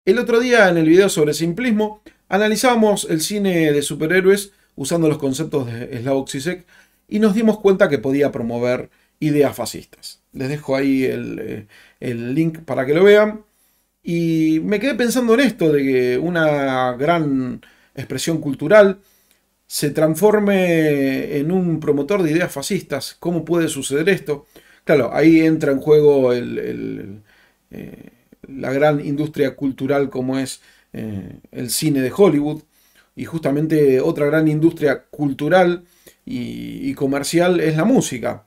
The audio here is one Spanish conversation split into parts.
El otro día en el video sobre simplismo analizábamos el cine de superhéroes usando los conceptos de Slavoj Žižek y nos dimos cuenta que podía promover ideas fascistas. Les dejo ahí el link para que lo vean. Y me quedé pensando en esto, de que una gran expresión cultural se transforme en un promotor de ideas fascistas. ¿Cómo puede suceder esto? Claro, ahí entra en juego la gran industria cultural como es el cine de Hollywood. Y justamente otra gran industria cultural y comercial es la música.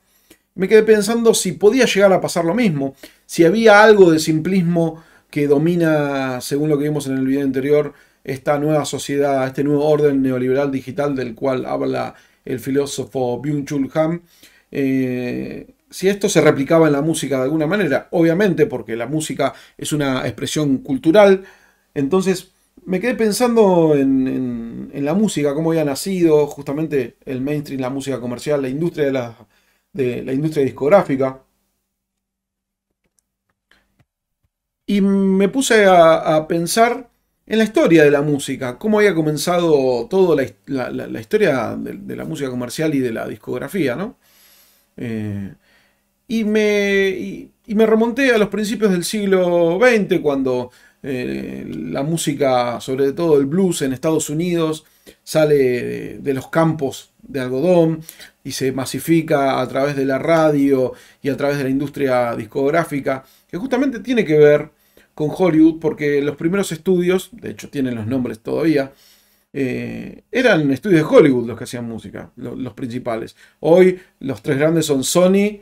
Me quedé pensando si podía llegar a pasar lo mismo, si había algo de simplismo que domina, según lo que vimos en el video anterior, esta nueva sociedad, este nuevo orden neoliberal digital del cual habla el filósofo Byung-Chul Han. Si esto se replicaba en la música de alguna manera, obviamente porque la música es una expresión cultural. Entonces me quedé pensando en la música, cómo había nacido justamente el mainstream, la música comercial, la industria de la industria discográfica. Y me puse a pensar en la historia de la música, cómo había comenzado toda la historia de la música comercial y de la discografía, ¿no? Eh, y me remonté a los principios del siglo XX, cuando la música, sobre todo el blues en Estados Unidos, sale de los campos de algodón y se masifica a través de la radio y a través de la industria discográfica, que justamente tiene que ver con Hollywood, porque los primeros estudios, de hecho tienen los nombres todavía, eran estudios de Hollywood los que hacían música, los principales. Hoy los tres grandes son Sony,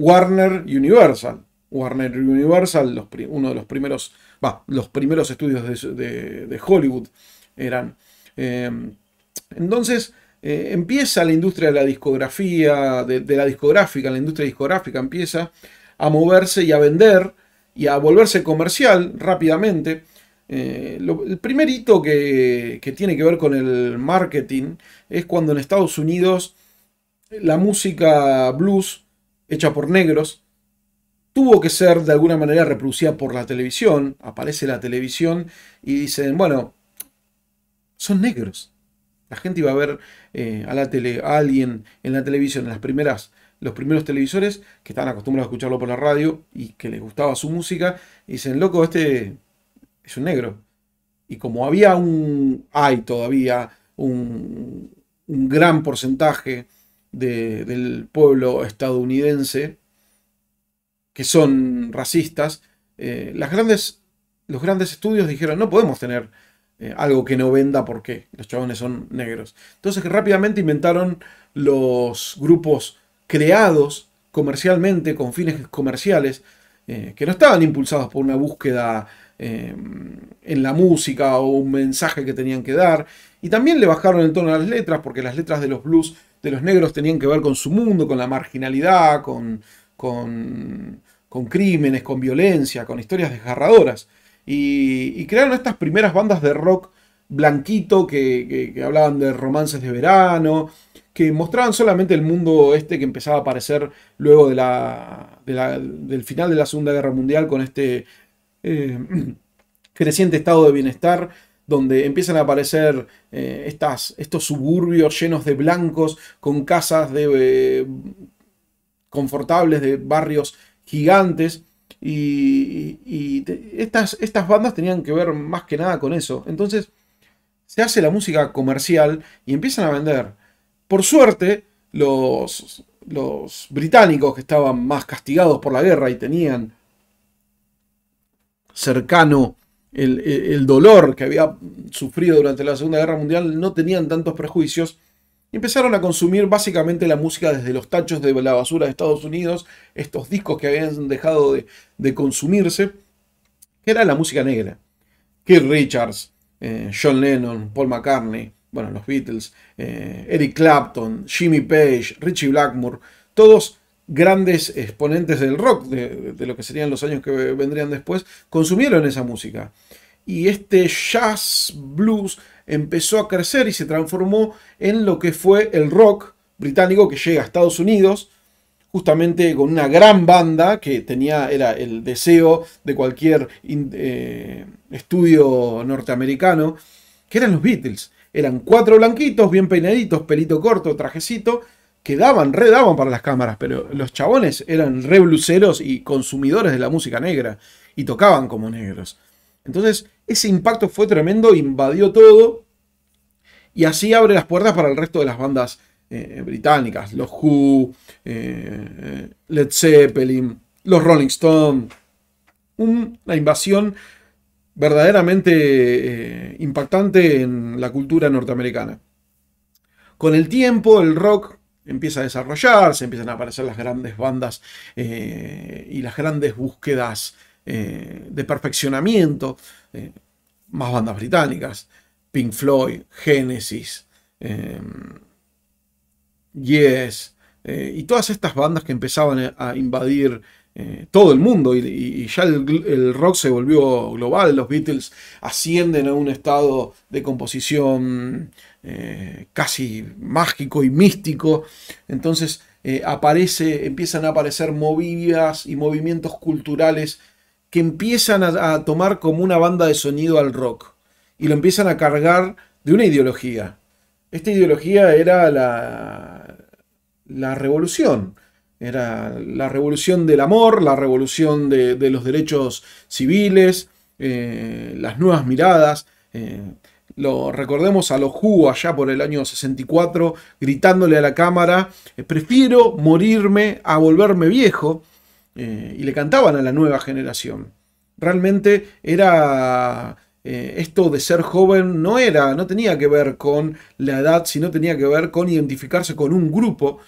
Warner y Universal. Warner y Universal, uno de los primeros estudios de Hollywood eran. Eh, entonces empieza la industria de la discografía, de la discográfica, la industria discográfica empieza a moverse y a vender y a volverse comercial rápidamente. El primer hito que tiene que ver con el marketing es cuando en Estados Unidos la música blues hecha por negros tuvo que ser de alguna manera reproducida por la televisión. Aparece la televisión y dicen, bueno, son negros. La gente iba a ver a alguien en la televisión, en los primeros televisores que estaban acostumbrados a escucharlo por la radio y que les gustaba su música, y dicen, loco, este es un negro. Y como hay todavía un gran porcentaje del pueblo estadounidense que son racistas, los grandes estudios dijeron, no podemos tener algo que no venda porque los chabones son negros. Entonces rápidamente inventaron los grupos creados comercialmente, con fines comerciales, que no estaban impulsados por una búsqueda en la música o un mensaje que tenían que dar. Y también le bajaron el tono a las letras, porque las letras de los blues de los negros tenían que ver con su mundo, con la marginalidad, con crímenes, con violencia, con historias desgarradoras. Y crearon estas primeras bandas de rock blanquito que hablaban de romances de verano, que mostraban solamente el mundo este que empezaba a aparecer luego del final de la Segunda Guerra Mundial, con este creciente estado de bienestar, donde empiezan a aparecer estos suburbios llenos de blancos, con casas confortables de barrios gigantes. Y estas bandas tenían que ver más que nada con eso. Entonces se hace la música comercial y empiezan a vender. Por suerte, los británicos, que estaban más castigados por la guerra y tenían cercano el dolor que había sufrido durante la Segunda Guerra Mundial, no tenían tantos prejuicios. Y empezaron a consumir básicamente la música desde los tachos de la basura de Estados Unidos, estos discos que habían dejado de consumirse, que era la música negra. Keith Richards, John Lennon, Paul McCartney, bueno, los Beatles, Eric Clapton, Jimmy Page, Ritchie Blackmore, todos grandes exponentes del rock, de lo que serían los años que vendrían después, consumieron esa música. Y este jazz blues empezó a crecer y se transformó en lo que fue el rock británico, que llega a Estados Unidos justamente con una gran banda que era el deseo de cualquier estudio norteamericano, que eran los Beatles. Eran cuatro blanquitos, bien peinaditos, pelito corto, trajecito, que redaban para las cámaras, pero los chabones eran re bluseros y consumidores de la música negra, y tocaban como negros. Entonces, ese impacto fue tremendo, invadió todo, y así abre las puertas para el resto de las bandas británicas, los Who, Led Zeppelin, los Rolling Stones. Una invasión verdaderamente impactante en la cultura norteamericana. Con el tiempo, el rock empieza a desarrollarse, empiezan a aparecer las grandes bandas y las grandes búsquedas de perfeccionamiento, más bandas británicas, Pink Floyd, Genesis, Yes, y todas estas bandas que empezaban a invadir todo el mundo, y ya el rock se volvió global. Los Beatles ascienden a un estado de composición casi mágico y místico. Entonces empiezan a aparecer movidas y movimientos culturales que empiezan a tomar como una banda de sonido al rock y lo empiezan a cargar de una ideología. Esta ideología era la revolución. Era la revolución del amor, la revolución de los derechos civiles, las nuevas miradas. Recordemos a los Who allá por el año 64 gritándole a la cámara: prefiero morirme a volverme viejo. Y le cantaban a la nueva generación. Realmente era... esto de ser joven no tenía que ver con la edad, sino tenía que ver con identificarse con un grupo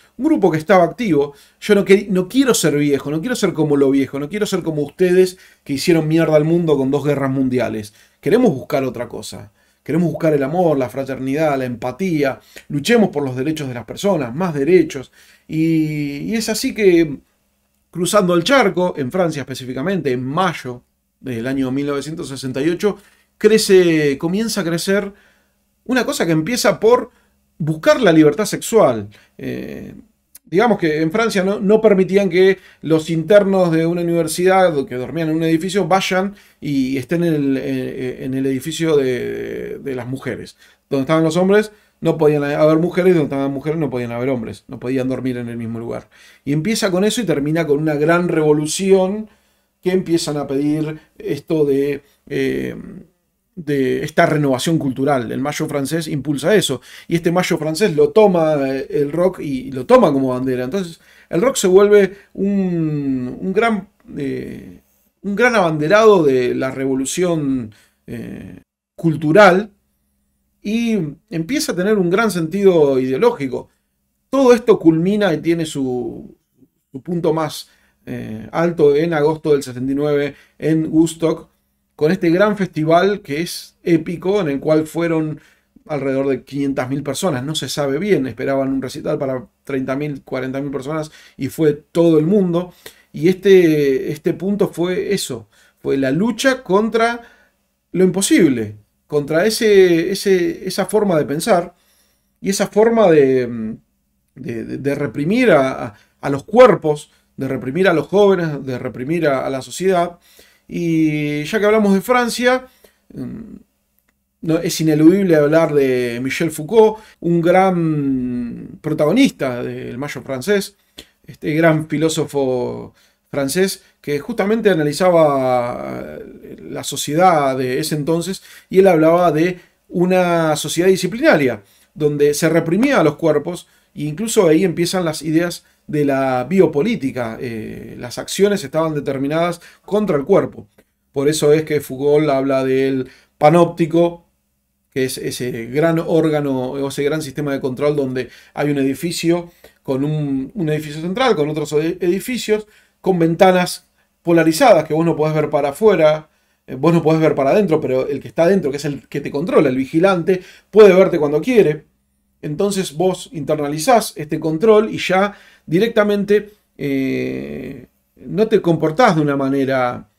que estaba activo. Yo no quiero ser viejo, no quiero ser como lo viejo, no quiero ser como ustedes que hicieron mierda al mundo con 2 guerras mundiales. Queremos buscar otra cosa. Queremos buscar el amor, la fraternidad, la empatía. Luchemos por los derechos de las personas, más derechos. Y es así que, cruzando el charco, en Francia específicamente, en mayo del año 1968, comienza a crecer una cosa que empieza por buscar la libertad sexual. Digamos que en Francia no permitían que los internos de una universidad que dormían en un edificio vayan y estén en el edificio de las mujeres. Donde estaban los hombres no podían haber mujeres, donde estaban mujeres no podían haber hombres, no podían dormir en el mismo lugar. Y empieza con eso y termina con una gran revolución que empiezan a pedir esto de esta renovación cultural. El Mayo francés impulsa eso, y este Mayo francés lo toma el rock y lo toma como bandera. Entonces el rock se vuelve un gran abanderado de la revolución cultural, y empieza a tener un gran sentido ideológico. Todo esto culmina y tiene su punto más alto en agosto del 79 en Woodstock, con este gran festival que es épico, en el cual fueron alrededor de 500.000 personas. No se sabe bien, esperaban un recital para 30.000, 40.000 personas y fue todo el mundo. Y este punto fue eso, fue la lucha contra lo imposible, contra esa forma de pensar y esa forma de reprimir a los cuerpos, de reprimir a los jóvenes, de reprimir a la sociedad. Y ya que hablamos de Francia, no, es ineludible hablar de Michel Foucault, un gran protagonista del Mayo francés, este gran filósofo francés que justamente analizaba la sociedad de ese entonces, y él hablaba de una sociedad disciplinaria, donde se reprimía a los cuerpos, e incluso ahí empiezan las ideas de la biopolítica. Las acciones estaban determinadas contra el cuerpo. Por eso es que Foucault habla del panóptico, que es ese gran órgano o ese gran sistema de control donde hay un edificio con un edificio central, con otros edificios, con ventanas polarizadas que vos no podés ver para afuera, vos no podés ver para adentro, pero el que está adentro, que es el que te controla, el vigilante, puede verte cuando quiere. Entonces vos internalizás este control y ya directamente no te comportás de una manera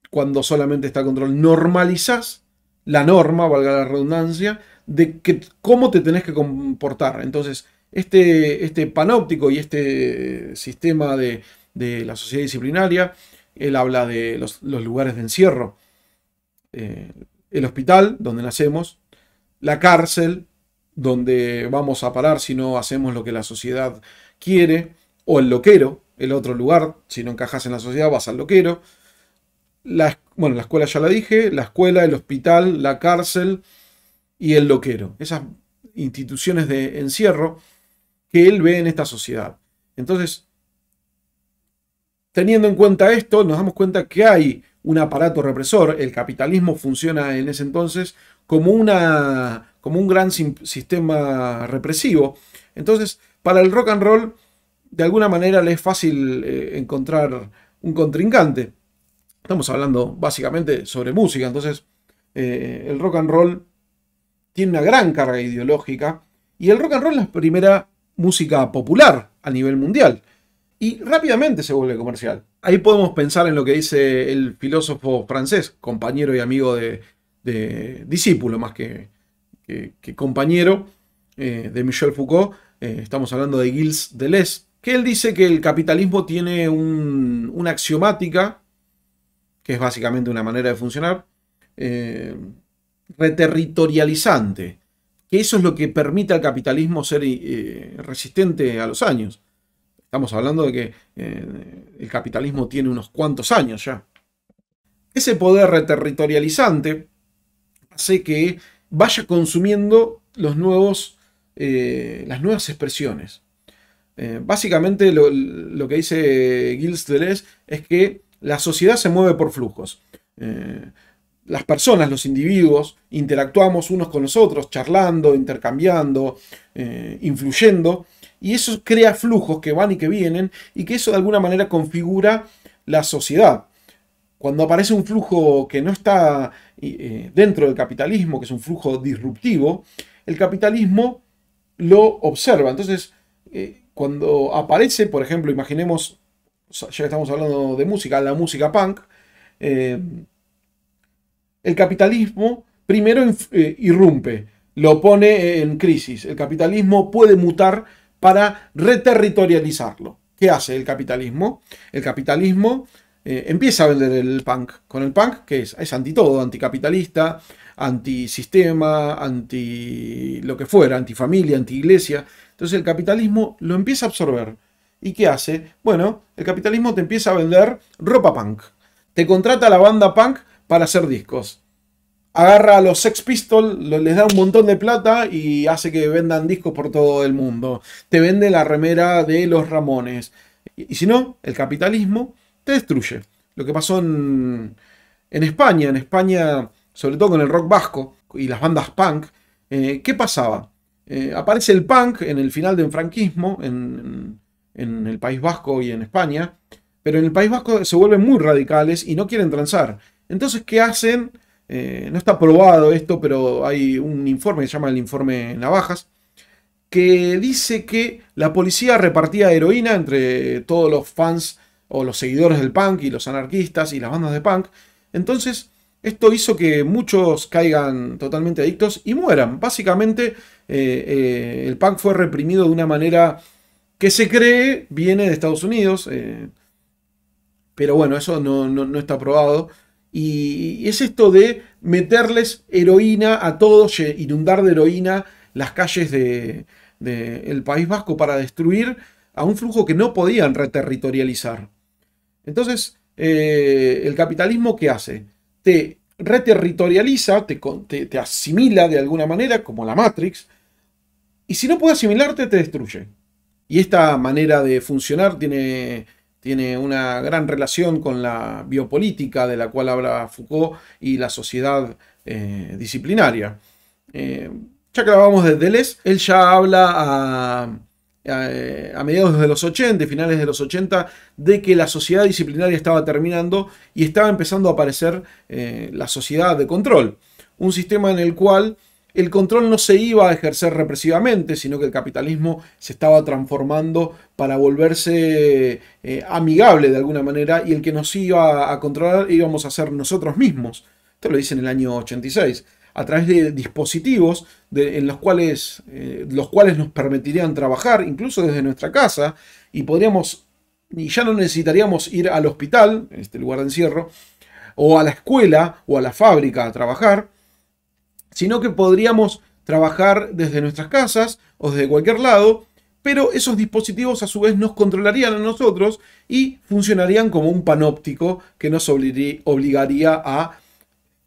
cuando solamente está control. Normalizás la norma, valga la redundancia, de cómo te tenés que comportar. Entonces Este panóptico y este sistema de la sociedad disciplinaria, él habla de los lugares de encierro, el hospital, donde nacemos, la cárcel, donde vamos a parar si no hacemos lo que la sociedad quiere, o el loquero, el otro lugar, si no encajas en la sociedad vas al loquero. Bueno, la escuela ya la dije, la escuela, el hospital, la cárcel y el loquero. Esas instituciones de encierro que él ve en esta sociedad. Entonces, teniendo en cuenta esto, nos damos cuenta que hay un aparato represor. El capitalismo funciona en ese entonces como un gran sistema represivo. Entonces, para el rock and roll, de alguna manera le es fácil encontrar un contrincante. Estamos hablando básicamente sobre música, entonces el rock and roll tiene una gran carga ideológica y el rock and roll es la primera música popular a nivel mundial y rápidamente se vuelve comercial. Ahí podemos pensar en lo que dice el filósofo francés, compañero y amigo de discípulo más que compañero de Michel Foucault. Estamos hablando de Gilles Deleuze, que él dice que el capitalismo tiene una axiomática, que es básicamente una manera de funcionar, reterritorializante, que eso es lo que permite al capitalismo ser resistente a los años. Estamos hablando de que el capitalismo tiene unos cuantos años ya. Ese poder reterritorializante hace que vaya consumiendo las nuevas expresiones. Básicamente lo que dice Gilles Deleuze es que la sociedad se mueve por flujos. Las personas, los individuos, interactuamos unos con los otros, charlando, intercambiando, influyendo, y eso crea flujos que van y que vienen, y que eso de alguna manera configura la sociedad. Cuando aparece un flujo que no está dentro del capitalismo, que es un flujo disruptivo, el capitalismo lo observa. Entonces, cuando aparece, por ejemplo, imaginemos, ya que estamos hablando de música, la música punk, el capitalismo primero irrumpe, lo pone en crisis. El capitalismo puede mutar para reterritorializarlo. ¿Qué hace el capitalismo? El capitalismo empieza a vender el punk. Con el punk, que es anti todo, anticapitalista, antisistema, anti lo que fuera, antifamilia, anti-iglesia. Entonces el capitalismo lo empieza a absorber. ¿Y qué hace? Bueno, el capitalismo te empieza a vender ropa punk. Te contrata la banda punk para hacer discos. Agarra a los Sex Pistols, les da un montón de plata y hace que vendan discos por todo el mundo. Te vende la remera de los Ramones. Y si no, el capitalismo te destruye. Lo que pasó en España, sobre todo con el rock vasco y las bandas punk, ¿qué pasaba? Aparece el punk en el final del franquismo, en el País Vasco y en España, pero en el País Vasco se vuelven muy radicales y no quieren transar. Entonces, ¿qué hacen? No está probado esto, pero hay un informe que se llama el informe Navajas, que dice que la policía repartía heroína entre todos los fans o los seguidores del punk y los anarquistas y las bandas de punk. Entonces, esto hizo que muchos caigan totalmente adictos y mueran. Básicamente, el punk fue reprimido de una manera que se cree viene de Estados Unidos, pero bueno, eso no está probado. Y es esto de meterles heroína a todos, inundar de heroína las calles del País Vasco para destruir a un flujo que no podían reterritorializar. Entonces, el capitalismo, ¿qué hace? Te reterritorializa, te asimila de alguna manera, como la Matrix, y si no puede asimilarte, te destruye. Y esta manera de funcionar tiene una gran relación con la biopolítica de la cual habla Foucault y la sociedad disciplinaria. Ya que hablábamos de Deleuze, él ya habla a mediados de los 80, finales de los 80, de que la sociedad disciplinaria estaba terminando y estaba empezando a aparecer la sociedad de control. Un sistema en el cual el control no se iba a ejercer represivamente, sino que el capitalismo se estaba transformando para volverse amigable de alguna manera, y el que nos iba a controlar íbamos a ser nosotros mismos. Esto lo dice en el año 86. a través de dispositivos en los cuales nos permitirían trabajar, incluso desde nuestra casa, y ya no necesitaríamos ir al hospital, en este lugar de encierro, o a la escuela o a la fábrica a trabajar, sino que podríamos trabajar desde nuestras casas o desde cualquier lado, pero esos dispositivos a su vez nos controlarían a nosotros y funcionarían como un panóptico que nos obligaría a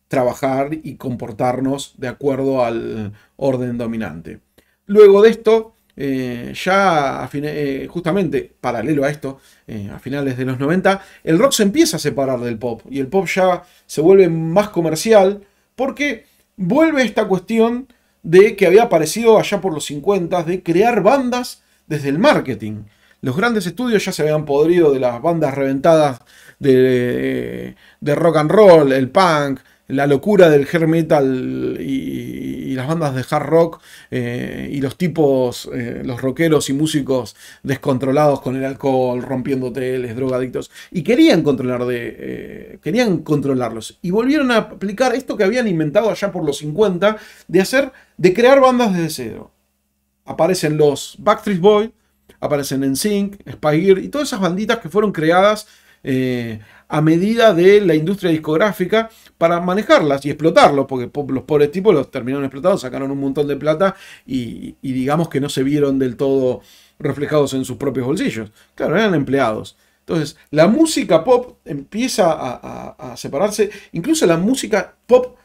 trabajar y comportarnos de acuerdo al orden dominante. Luego de esto, justamente paralelo a esto, a finales de los 90, el rock se empieza a separar del pop y el pop ya se vuelve más comercial porque vuelve esta cuestión de que había aparecido allá por los 50 de crear bandas desde el marketing. Los grandes estudios ya se habían podrido de las bandas reventadas de rock and roll, el punk, la locura del hair metal y las bandas de hard rock y los tipos, los rockeros y músicos descontrolados con el alcohol, rompiendo hoteles, drogadictos, y querían controlarlos. Y volvieron a aplicar esto que habían inventado allá por los 50 de crear bandas desde cero. Aparecen los Backstreet Boys, aparecen NSYNC, Spy Girl y todas esas banditas que fueron creadas a medida de la industria discográfica para manejarlas y explotarlos, porque los pobres tipos los terminaron explotando, sacaron un montón de plata y digamos que no se vieron del todo reflejados en sus propios bolsillos. Claro, eran empleados. Entonces, la música pop empieza a separarse, incluso la música pop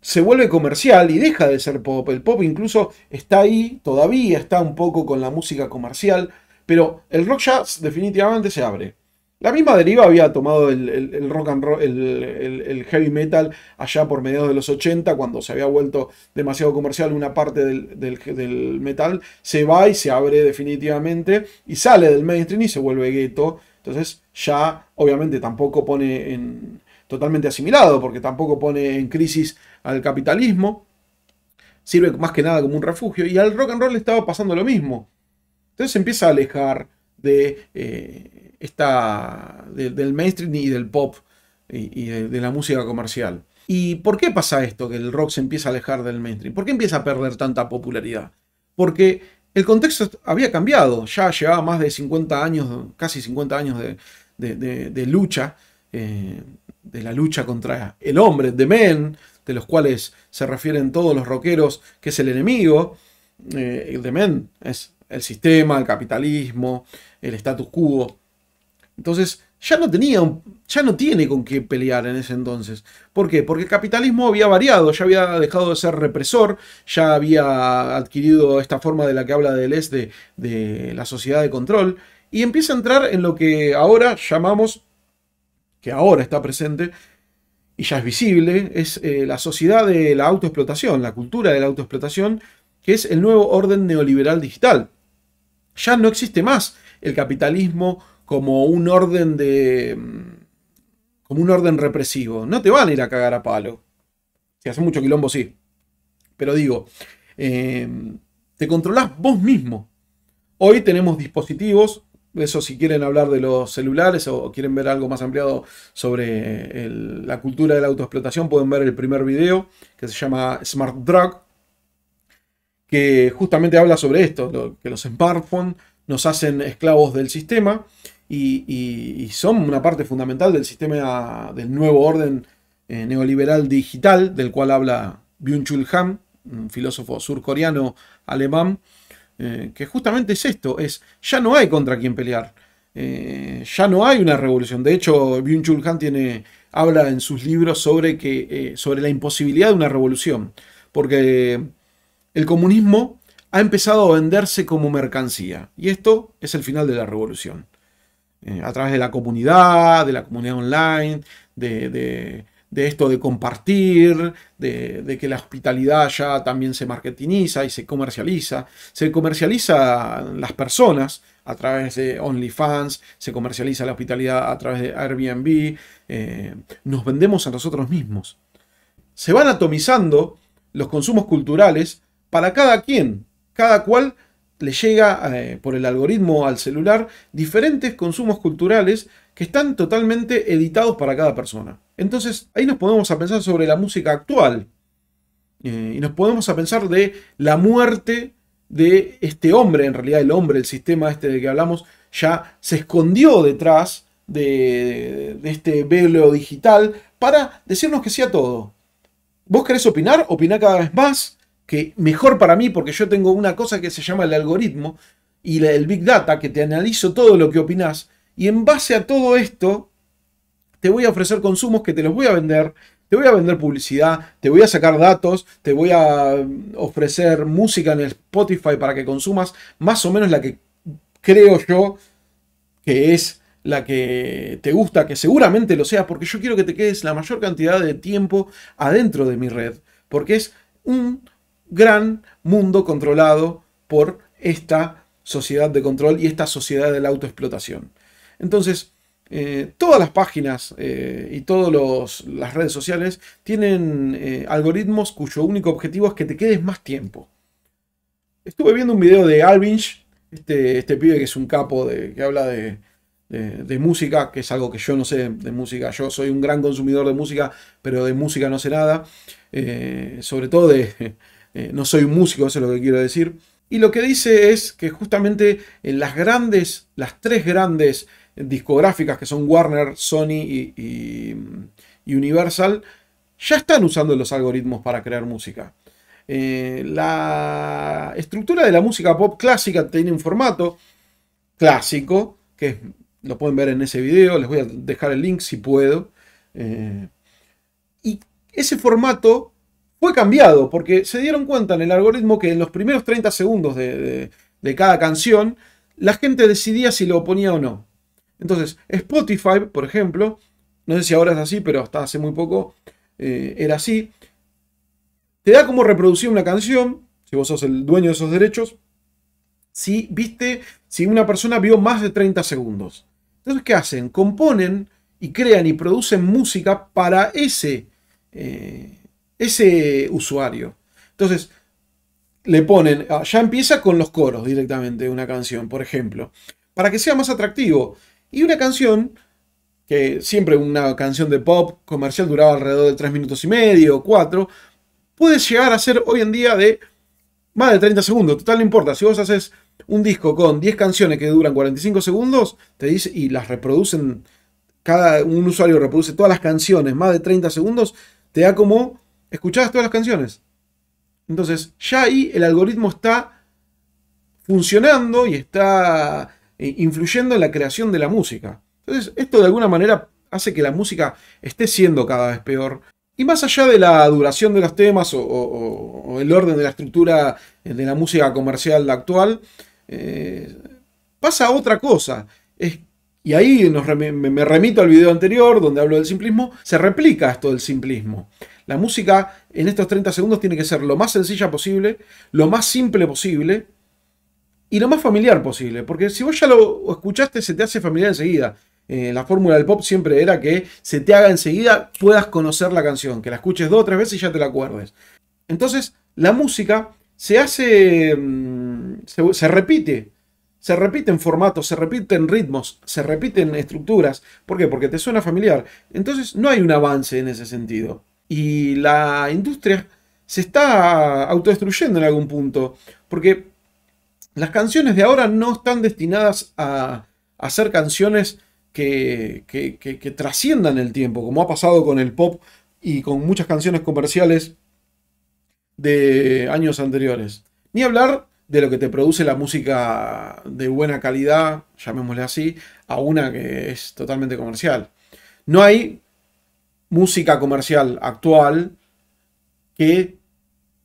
se vuelve comercial y deja de ser pop. El pop incluso está ahí, todavía está un poco con la música comercial, pero el rock ya definitivamente se abre. La misma deriva había tomado el rock and roll, el heavy metal allá por mediados de los 80, cuando se había vuelto demasiado comercial una parte del metal, se va y se abre definitivamente y sale del mainstream y se vuelve gueto. Entonces ya obviamente tampoco pone totalmente asimilado, porque tampoco pone en crisis al capitalismo, sirve más que nada como un refugio, y al rock and roll le estaba pasando lo mismo. Entonces se empieza a alejar del mainstream y del pop y de la música comercial. ¿Y por qué pasa esto, que el rock se empieza a alejar del mainstream? ¿Por qué empieza a perder tanta popularidad? Porque el contexto había cambiado, ya llevaba más de 50 años, casi 50 años de lucha, de la lucha contra el hombre, The Men, de los cuales se refieren todos los rockeros, que es el enemigo. The Men es el sistema, el capitalismo, el status quo. Entonces ya no tiene con qué pelear en ese entonces. ¿Por qué? Porque el capitalismo había variado, ya había dejado de ser represor, ya había adquirido esta forma de la que habla Deleuze de la sociedad de control, y empieza a entrar en lo que ahora llamamos, que ahora está presente y ya es visible, es la sociedad de la autoexplotación, la cultura de la autoexplotación, que es el nuevo orden neoliberal digital. Ya no existe más el capitalismo como un orden represivo. No te van a ir a cagar a palo. Si hace mucho quilombo, sí. Pero digo, te controlás vos mismo. Hoy tenemos dispositivos, eso si quieren hablar de los celulares o quieren ver algo más ampliado sobre la cultura de la autoexplotación, pueden ver el primer video que se llama Smart Drug, que justamente habla sobre esto, que los smartphones nos hacen esclavos del sistema y son una parte fundamental del sistema del nuevo orden neoliberal digital, del cual habla Byung-Chul Han, un filósofo surcoreano alemán, que justamente es esto, ya no hay contra quién pelear, ya no hay una revolución. De hecho, Byung-Chul Han habla en sus libros sobre la imposibilidad de una revolución, porque el comunismo ha empezado a venderse como mercancía, y esto es el final de la revolución. A través de la comunidad online, de esto de compartir, de que la hospitalidad ya también se marketiniza y se comercializa. Se comercializa las personas a través de OnlyFans, se comercializa la hospitalidad a través de Airbnb, nos vendemos a nosotros mismos. Se van atomizando los consumos culturales para cada quien, cada cual le llega por el algoritmo al celular diferentes consumos culturales que están totalmente editados para cada persona. Entonces ahí nos ponemos a pensar sobre la música actual. Y nos podemos a pensar de la muerte de este hombre, en realidad el hombre, el sistema este de que hablamos, ya se escondió detrás de este velo digital para decirnos que sí a todo. ¿Vos querés opinar? Opiná cada vez más, que mejor para mí, porque yo tengo una cosa que se llama el algoritmo y el Big Data, que te analizo todo lo que opinás, y en base a todo esto, te voy a ofrecer consumos que te los voy a vender, te voy a vender publicidad, te voy a sacar datos, te voy a ofrecer música en el Spotify para que consumas más o menos la que creo yo que es la que te gusta, que seguramente lo sea, porque yo quiero que te quedes la mayor cantidad de tiempo adentro de mi red, porque es un gran mundo controlado por esta sociedad de control y esta sociedad de la autoexplotación. Entonces, todas las páginas y todas las redes sociales tienen algoritmos cuyo único objetivo es que te quedes más tiempo. Estuve viendo un video de Alvinch, este pibe que es un capo que habla de música, que es algo que yo no sé de música. Yo soy un gran consumidor de música, pero de música no sé nada. Sobre todo no soy un músico, eso es lo que quiero decir. Y lo que dice es que justamente en las tres grandes discográficas que son Warner, Sony y Universal, ya están usando los algoritmos para crear música. La estructura de la música pop clásica tiene un formato clásico, que lo pueden ver en ese video, les voy a dejar el link si puedo. Y ese formato fue cambiado porque se dieron cuenta en el algoritmo que en los primeros 30 segundos de cada canción, la gente decidía si lo ponía o no. Entonces, Spotify, por ejemplo, no sé si ahora es así, pero hasta hace muy poco era así, te da como reproducir una canción, si vos sos el dueño de esos derechos, si una persona vio más de 30 segundos. Entonces, ¿qué hacen? Componen y crean y producen música para ese usuario. Entonces, le ponen, ya empieza con los coros directamente de una canción, por ejemplo, para que sea más atractivo. Y una canción, que siempre una canción de pop comercial duraba alrededor de 3 minutos y medio, 4, puede llegar a ser hoy en día de más de 30 segundos. Total, no importa. Si vos haces un disco con 10 canciones que duran 45 segundos, te dice, y las reproducen, un usuario reproduce todas las canciones más de 30 segundos, te da como escuchadas todas las canciones. Entonces, ya ahí el algoritmo está funcionando y está influyendo en la creación de la música. Entonces, esto de alguna manera hace que la música esté siendo cada vez peor. Y más allá de la duración de los temas o el orden de la estructura de la música comercial actual, pasa otra cosa. Y ahí me remito al video anterior donde hablo del simplismo. Se replica esto del simplismo. La música en estos 30 segundos tiene que ser lo más sencilla posible, lo más simple posible y lo más familiar posible. Porque si vos ya lo escuchaste, se te hace familiar enseguida. La fórmula del pop siempre era que se te haga enseguida, puedas conocer la canción, que la escuches 2 o 3 veces y ya te la acuerdes. Entonces, la música se hace, se repite en formatos, se repiten ritmos, se repiten estructuras. ¿Por qué? Porque te suena familiar. Entonces, no hay un avance en ese sentido. Y la industria se está autodestruyendo en algún punto, porque las canciones de ahora no están destinadas a ser canciones que trasciendan el tiempo, como ha pasado con el pop y con muchas canciones comerciales de años anteriores. Ni hablar de lo que te produce la música de buena calidad, llamémosle así, a una que es totalmente comercial. No hay música comercial actual que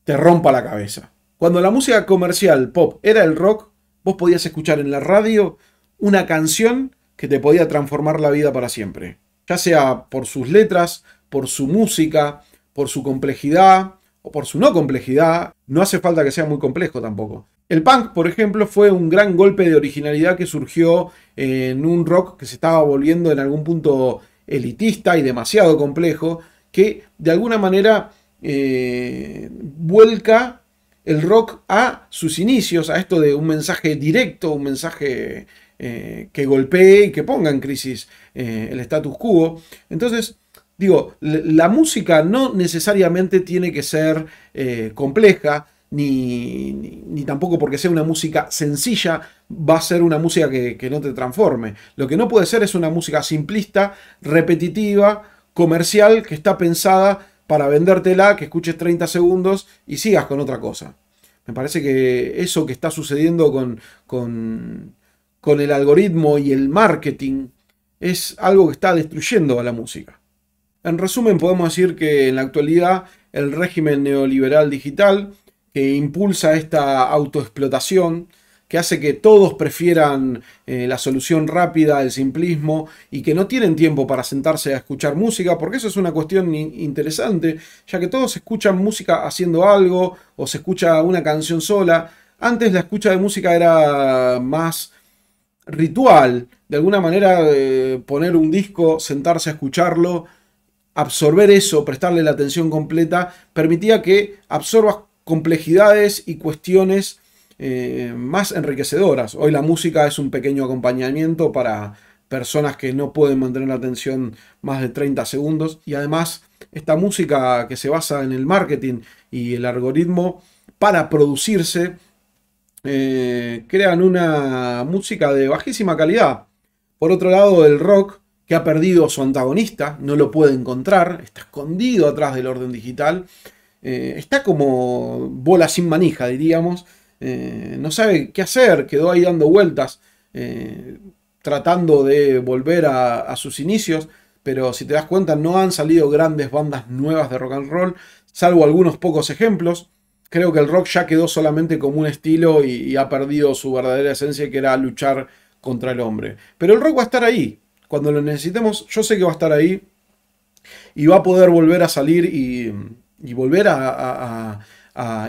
te rompa la cabeza. Cuando la música comercial pop era el rock, vos podías escuchar en la radio una canción que te podía transformar la vida para siempre. Ya sea por sus letras, por su música, por su complejidad o por su no complejidad. No hace falta que sea muy complejo tampoco. El punk, por ejemplo, fue un gran golpe de originalidad que surgió en un rock que se estaba volviendo en algún punto elitista y demasiado complejo, que de alguna manera vuelca el rock a sus inicios, a esto de un mensaje directo, un mensaje que golpee y que ponga en crisis el status quo. Entonces, Digo, la música no necesariamente tiene que ser compleja, ni tampoco porque sea una música sencilla va a ser una música que no te transforme. Lo que no puede ser es una música simplista, repetitiva, comercial, que está pensada para vendértela, que escuches 30 segundos y sigas con otra cosa. Me parece que eso que está sucediendo con el algoritmo y el marketing es algo que está destruyendo a la música. En resumen, podemos decir que en la actualidad el régimen neoliberal digital que impulsa esta autoexplotación, que hace que todos prefieran la solución rápida, el simplismo, y que no tienen tiempo para sentarse a escuchar música, porque eso es una cuestión interesante, ya que todos escuchan música haciendo algo o se escucha una canción sola. Antes la escucha de música era más ritual, de alguna manera poner un disco, sentarse a escucharlo, absorber eso, prestarle la atención completa, permitía que absorbas complejidades y cuestiones más enriquecedoras. Hoy la música es un pequeño acompañamiento para personas que no pueden mantener la atención más de 30 segundos y además esta música que se basa en el marketing y el algoritmo para producirse crean una música de bajísima calidad. Por otro lado, el rock, que ha perdido su antagonista, no lo puede encontrar, está escondido atrás del orden digital, está como bola sin manija, diríamos, no sabe qué hacer, quedó ahí dando vueltas, tratando de volver a sus inicios, pero si te das cuenta no han salido grandes bandas nuevas de rock and roll, salvo algunos pocos ejemplos. Creo que el rock ya quedó solamente como un estilo y ha perdido su verdadera esencia, que era luchar contra el hombre. Pero el rock va a estar ahí. Cuando lo necesitemos, yo sé que va a estar ahí y va a poder volver a salir y volver a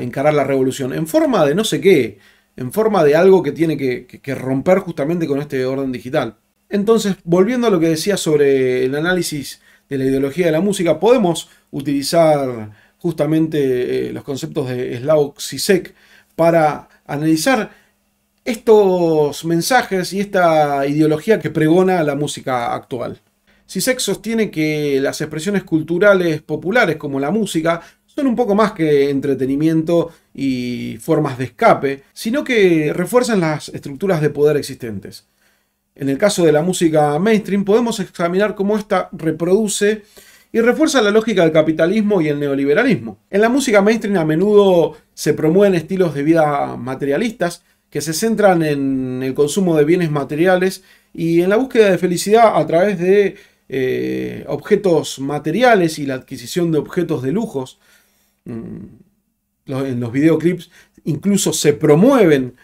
encarar la revolución. En forma de no sé qué, en forma de algo que tiene que romper justamente con este orden digital. Entonces, volviendo a lo que decía sobre el análisis de la ideología de la música, podemos utilizar justamente los conceptos de Slavoj Žižek para analizar estos mensajes y esta ideología que pregona la música actual. Žižek sostiene que las expresiones culturales populares como la música son un poco más que entretenimiento y formas de escape, sino que refuerzan las estructuras de poder existentes. En el caso de la música mainstream podemos examinar cómo ésta reproduce y refuerza la lógica del capitalismo y el neoliberalismo. En la música mainstream a menudo se promueven estilos de vida materialistas que se centran en el consumo de bienes materiales y en la búsqueda de felicidad a través de objetos materiales y la adquisición de objetos de lujos. En los videoclips incluso se promueven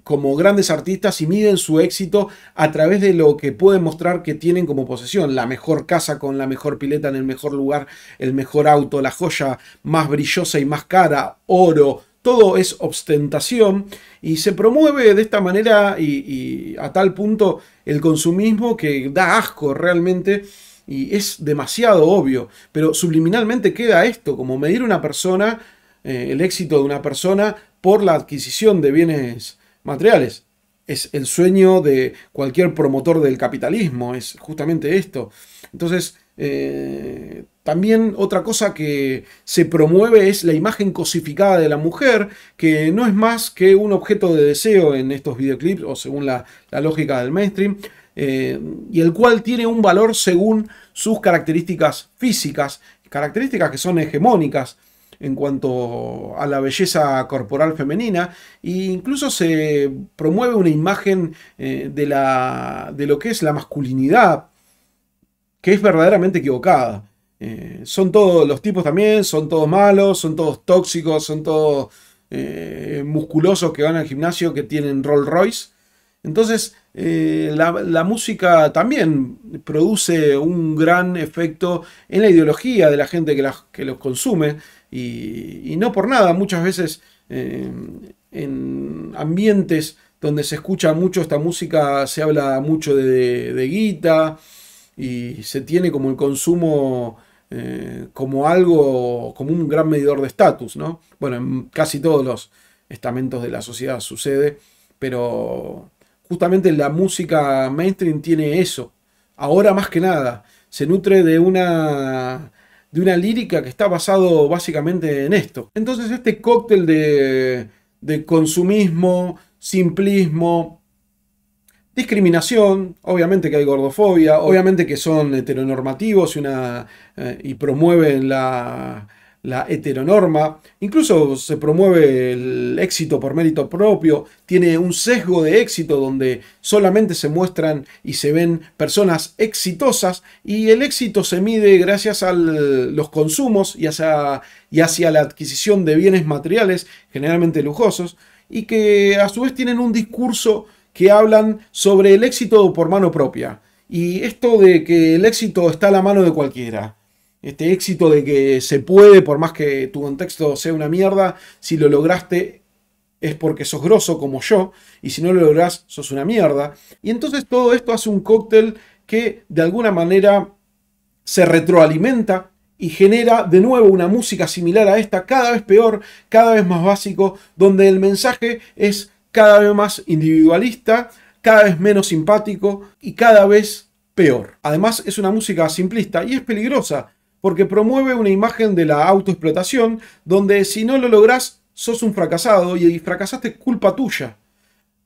como grandes artistas y miden su éxito a través de lo que pueden mostrar que tienen como posesión: la mejor casa con la mejor pileta en el mejor lugar, el mejor auto, la joya más brillosa y más cara, oro. Todo es ostentación y se promueve de esta manera y a tal punto el consumismo que da asco realmente y es demasiado obvio, pero subliminalmente queda esto, como medir una persona, el éxito de una persona por la adquisición de bienes materiales. Es el sueño de cualquier promotor del capitalismo, es justamente esto. Entonces, también otra cosa que se promueve es la imagen cosificada de la mujer, que no es más que un objeto de deseo en estos videoclips, o según la lógica del mainstream, y el cual tiene un valor según sus características físicas, características que son hegemónicas en cuanto a la belleza corporal femenina, e incluso se promueve una imagen de lo que es la masculinidad, que es verdaderamente equivocada. Son todos los tipos también, son todos malos, son todos tóxicos, son todos musculosos que van al gimnasio, que tienen Rolls Royce. Entonces, la música también produce un gran efecto en la ideología de la gente que los consume, y no por nada, muchas veces en ambientes donde se escucha mucho esta música se habla mucho de guita y se tiene como el consumo como algo, como un gran medidor de estatus, ¿no? Bueno, en casi todos los estamentos de la sociedad sucede, pero justamente la música mainstream tiene eso. ahora más que nada. Se nutre de una lírica que está basado básicamente en esto. Entonces este cóctel de consumismo, simplismo, discriminación, obviamente que hay gordofobia, obviamente que son heteronormativos y promueven la heteronorma, incluso se promueve el éxito por mérito propio, tiene un sesgo de éxito donde solamente se muestran y se ven personas exitosas y el éxito se mide gracias a los consumos y hacia la adquisición de bienes materiales, generalmente lujosos, y que a su vez tienen un discurso que hablan sobre el éxito por mano propia. Y esto de que el éxito está a la mano de cualquiera. Este éxito de que se puede, por más que tu contexto sea una mierda, si lo lograste es porque sos grosso como yo, y si no lo lográs, sos una mierda. Y entonces todo esto hace un cóctel que de alguna manera se retroalimenta y genera de nuevo una música similar a esta, cada vez peor, cada vez más básico, donde el mensaje es cada vez más individualista, cada vez menos simpático y cada vez peor. Además es una música simplista y es peligrosa porque promueve una imagen de la autoexplotación donde si no lo lográs sos un fracasado y fracasaste culpa tuya.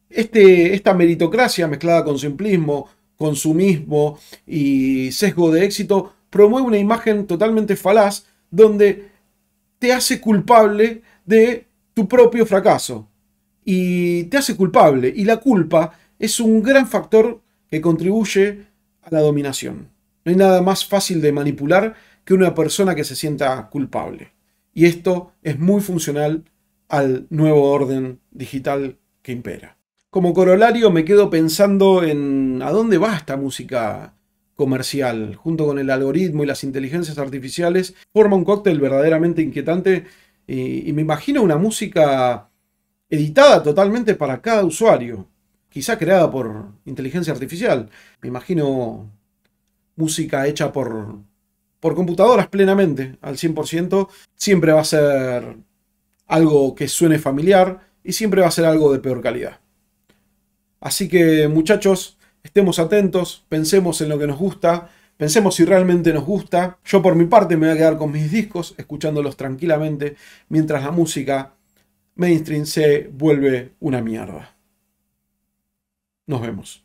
Esta meritocracia mezclada con simplismo, consumismo y sesgo de éxito promueve una imagen totalmente falaz donde te hace culpable de tu propio fracaso. Y te hace culpable. Y la culpa es un gran factor que contribuye a la dominación. No hay nada más fácil de manipular que una persona que se sienta culpable. Y esto es muy funcional al nuevo orden digital que impera. Como corolario me quedo pensando en a dónde va esta música comercial, junto con el algoritmo y las inteligencias artificiales, forma un cóctel verdaderamente inquietante y me imagino una música editada totalmente para cada usuario, quizá creada por inteligencia artificial. Me imagino música hecha por computadoras plenamente, al 100%. Siempre va a ser algo que suene familiar y siempre va a ser algo de peor calidad. Así que muchachos, estemos atentos, pensemos en lo que nos gusta, pensemos si realmente nos gusta. Yo por mi parte me voy a quedar con mis discos, escuchándolos tranquilamente, mientras la música mainstream se vuelve una mierda. Nos vemos.